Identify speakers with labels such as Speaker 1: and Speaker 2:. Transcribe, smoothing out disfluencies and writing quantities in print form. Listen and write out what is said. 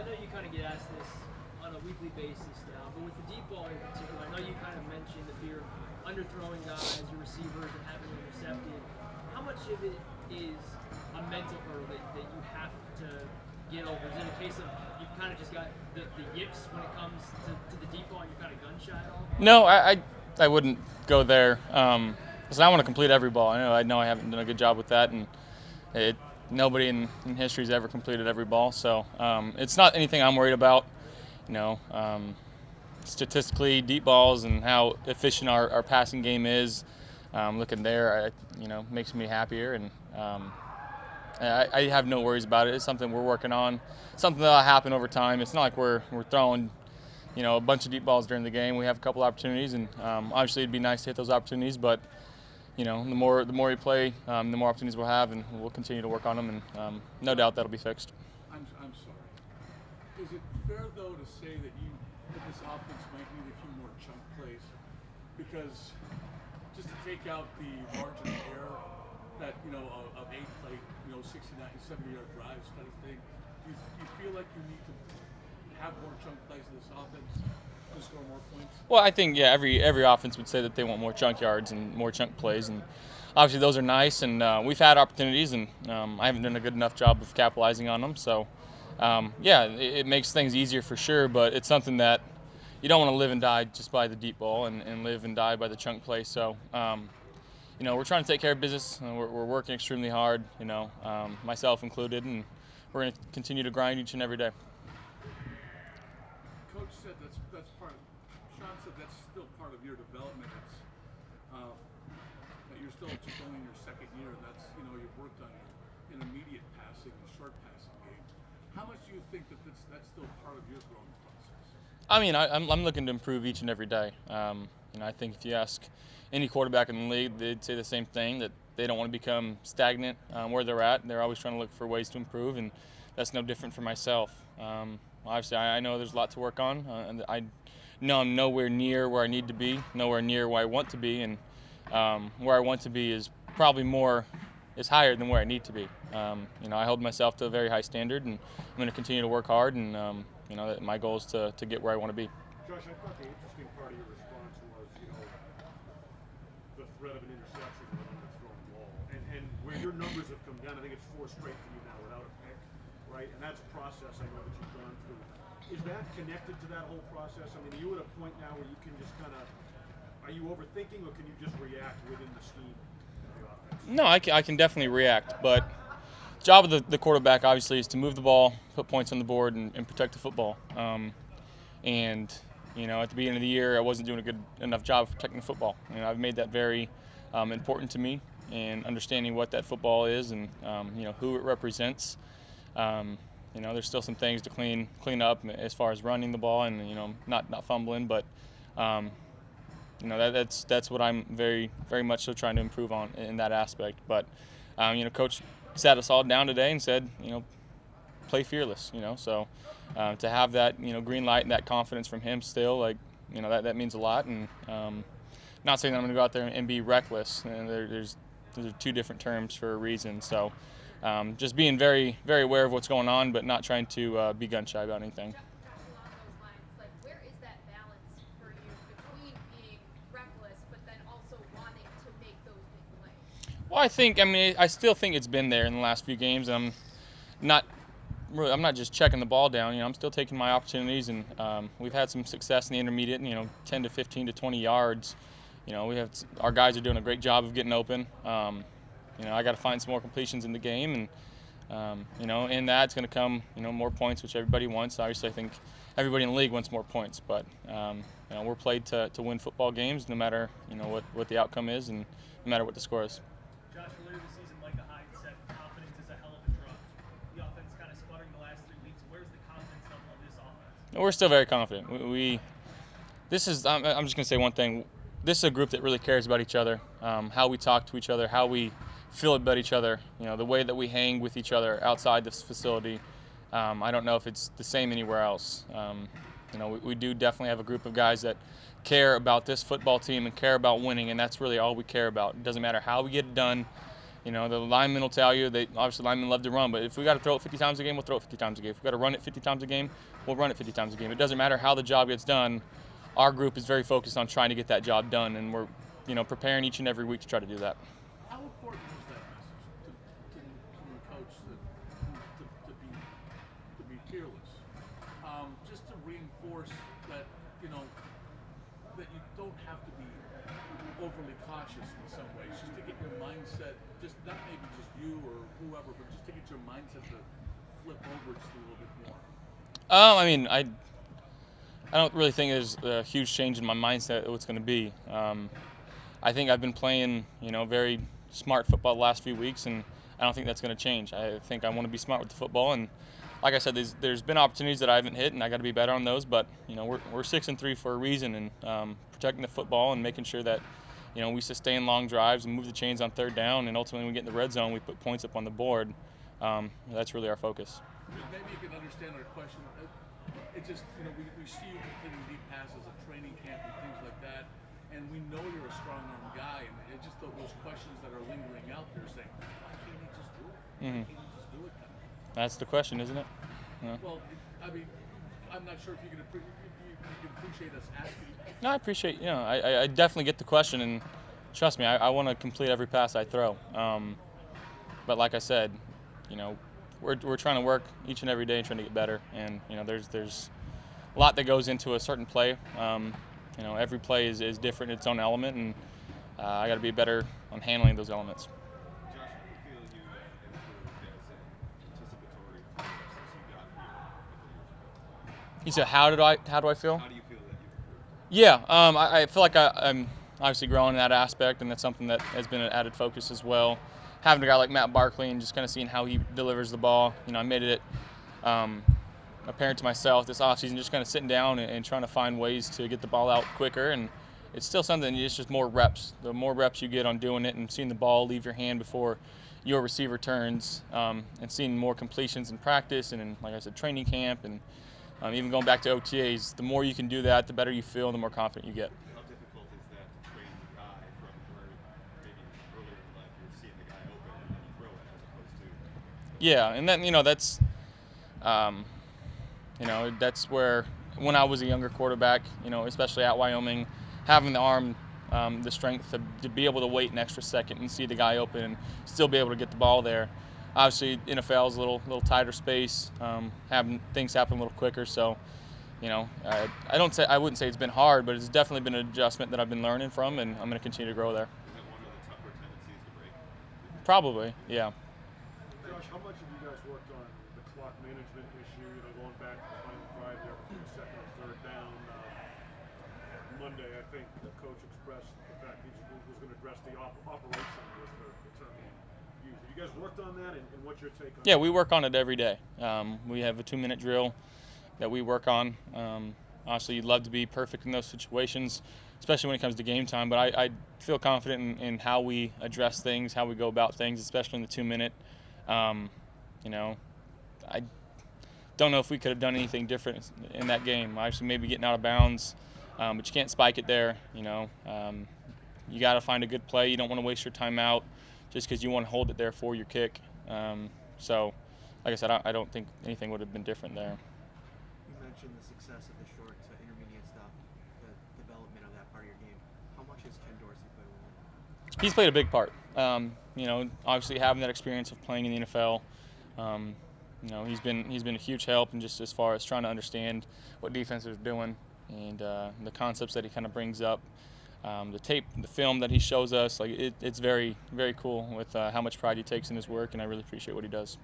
Speaker 1: I know you kind of get asked this on a weekly basis now, but with the deep ball in particular, I know you kind of mentioned the fear of underthrowing guys or receivers and having them intercepted. How much of it is a mental hurdle that you have to get over? Is it a case of you've kind of just got the yips when it comes to the deep ball and you're kind of gun shy at all?
Speaker 2: No, I wouldn't go there. Because I want to complete every ball. I know I haven't done a good job with that, and nobody in history has ever completed every ball. So it's not anything I'm worried about. Statistically, deep balls and how efficient our passing game is. Looking there, makes me happier, and I have no worries about it. It's something we're working on, something that'll happen over time. It's not like we're throwing, a bunch of deep balls during the game. We have a couple opportunities, and obviously it'd be nice to hit those opportunities. But the more we play, the more opportunities we'll have, and we'll continue to work on them. And no doubt that'll be fixed.
Speaker 3: I'm sorry. Is it fair though to say that this offense might need a few more chunk plays? Because just to take out the margin of error that of 8 play 69, 70-yard drives kind of thing, do you feel like you need to have more chunk plays in this offense to score more points?
Speaker 2: Well, I think every offense would say that they want more chunk yards and more chunk plays, and obviously those are nice. And we've had opportunities, and I haven't done a good enough job of capitalizing on them. So, it makes things easier for sure, but it's something that you don't want to live and die just by the deep ball and live and die by the chunk play. So, we're trying to take care of business. We're working extremely hard, myself included, and we're going to continue to grind each and every day.
Speaker 3: Coach said that's part of. Sean said that's still part of your development. It's that you're still just only in your second year. That's you've worked on your intermediate passing, the short passing game. How much do you think that's still part of your growing process?
Speaker 2: I mean, I'm looking to improve each and every day. I think if you ask any quarterback in the league, they'd say the same thing, that they don't want to become stagnant where they're at. They're always trying to look for ways to improve, and that's no different for myself. Obviously, I know there's a lot to work on, and I know I'm nowhere near where I need to be, nowhere near where I want to be, and where I want to be is probably is higher than where I need to be. I hold myself to a very high standard, and I'm going to continue to work hard, and my goal is to get where I want to be.
Speaker 4: Josh, I thought the interesting part of your response was, the threat of an interception or an underthrown ball. And where your numbers have come down, I think it's 4 straight for you now without a pick, right? And that's a process I know that you've gone through. Is that connected to that whole process? I mean, are you at a point now where you can just are you overthinking, or can you just react within the scheme of the offense?
Speaker 2: No, I can definitely react, but the job of the quarterback obviously is to move the ball, put points on the board, and protect the football. At the beginning of the year, I wasn't doing a good enough job of protecting the football. I've made that very important to me, and understanding what that football is and who it represents. There's still some things to clean up as far as running the ball and not fumbling, but that's what I'm very very much so trying to improve on in that aspect. But Coach sat us all down today and said, play fearless. So to have that green light and that confidence from him still, that means a lot. And not saying that I'm going to go out there and be reckless. Those are 2 different terms for a reason. So just being very very aware of what's going on, but not trying to be gun shy about anything.
Speaker 5: Along those lines, where is that balance for you between being reckless but then also wanting to make those big plays?
Speaker 2: Well, I still think it's been there in the last few games. I'm not just checking the ball down. I'm still taking my opportunities, and we've had some success in the intermediate. 10 to 15 to 20 yards. Our guys are doing a great job of getting open. I got to find some more completions in the game, and in that it's going to come more points, which everybody wants. Obviously, I think everybody in the league wants more points, but we're played to win football games, no matter what the outcome is, and no matter what the score is.
Speaker 1: Josh, earlier this season, Micah Hyde said confidence is a hell of a drug. The offense kind of sputtering the last 3 weeks. Where's the confidence level of this offense?
Speaker 2: We're still very confident. I'm just going to say one thing. This is a group that really cares about each other, how we talk to each other, how we feel about each other, the way that we hang with each other outside this facility. I don't know if it's the same anywhere else. We do definitely have a group of guys that care about this football team and care about winning, and that's really all we care about. It doesn't matter how we get it done. You know, the linemen will tell you obviously linemen love to run, but if we got to throw it 50 times a game, we'll throw it 50 times a game. If we got to run it 50 times a game, we'll run it 50 times a game. It doesn't matter how the job gets done. Our group is very focused on trying to get that job done, and we're, preparing each and every week to try to do that.
Speaker 3: How important is that message to the coach to be fearless? Just to reinforce that that you don't have to be overly cautious in some ways, just to get your mindset, just not maybe just you or whoever, but just to get your mindset to flip over just a little bit more.
Speaker 2: I mean, I don't really think there's a huge change in my mindset of what's going to be. I think I've been playing, very smart football the last few weeks, and I don't think that's going to change. I think I want to be smart with the football, and like I said, there's been opportunities that I haven't hit, and I got to be better on those. But we're 6-3 for a reason, and protecting the football and making sure that we sustain long drives and move the chains on third down, and ultimately when we get in the red zone, we put points up on the board. That's really our focus.
Speaker 3: Maybe you can understand our question. It just we see you completing deep passes at training camp and things like that, and we know you're a strong arm guy, and it's just those questions that are lingering out there saying, why can't he just do it? Why can't he just do it?
Speaker 2: That's the question, isn't it? Yeah.
Speaker 3: Well, I mean, I'm not sure if you can appreciate us asking.
Speaker 2: No, I appreciate. I definitely get the question, and trust me, I want to complete every pass I throw. But like I said, we're trying to work each and every day and trying to get better. And there's a lot that goes into a certain play. Every play is different in its own element, and I got to be better on handling those elements.
Speaker 6: Josh, how do you feel you improved as anticipatory for the rest you got here a couple years ago?
Speaker 2: You said, how do I feel?
Speaker 6: How do you feel that you've improved?
Speaker 2: Yeah, I feel like I'm obviously growing in that aspect, and that's something that has been an added focus as well. Having a guy like Matt Barkley and just kind of seeing how he delivers the ball, I made it apparent to myself this offseason, just kind of sitting down and trying to find ways to get the ball out quicker. And it's still something, it's just more reps. The more reps you get on doing it and seeing the ball leave your hand before your receiver turns, and seeing more completions in practice and in, like I said, training camp, and even going back to OTAs, the more you can do that, the better you feel, the more confident you get.
Speaker 6: How difficult is that to train the guy from where maybe earlier in life you're seeing the guy open and then you throw it as opposed to?
Speaker 2: Yeah, and then that's where when I was a younger quarterback, especially at Wyoming, having the arm, the strength to be able to wait an extra second and see the guy open and still be able to get the ball there. Obviously, NFL is a little tighter space, having things happen a little quicker. So, I wouldn't say it's been hard, but it's definitely been an adjustment that I've been learning from, and I'm going to continue to grow there.
Speaker 6: Is that one of the tougher tendencies to break?
Speaker 2: Probably, yeah.
Speaker 4: Josh, how much have you guys worked on the clock management issue, going back to the final drive there between second and third down? Monday, I think the coach expressed the fact he was going to address the operation was the term he used. Have you guys worked on that, and what's your take on
Speaker 2: Yeah,
Speaker 4: that?
Speaker 2: we work on it every day. We have a 2-minute drill that we work on. Obviously, you'd love to be perfect in those situations, especially when it comes to game time, but I feel confident in how we address things, how we go about things, especially in the 2-minute. I don't know if we could have done anything different in that game. Obviously, maybe getting out of bounds, but you can't spike it there. You got to find a good play. You don't want to waste your time out just because you want to hold it there for your kick. So, like I said, I don't think anything would have been different there.
Speaker 7: You mentioned the success of the short to intermediate stuff, the development of that part of your game. How much has Ken Dorsey played a role?
Speaker 2: He's played a big part. Obviously having that experience of playing in the NFL, he's been a huge help, and just as far as trying to understand what defenses are doing and the concepts that he kind of brings up, the tape, the film that he shows us, it's very, very cool with how much pride he takes in his work, and I really appreciate what he does.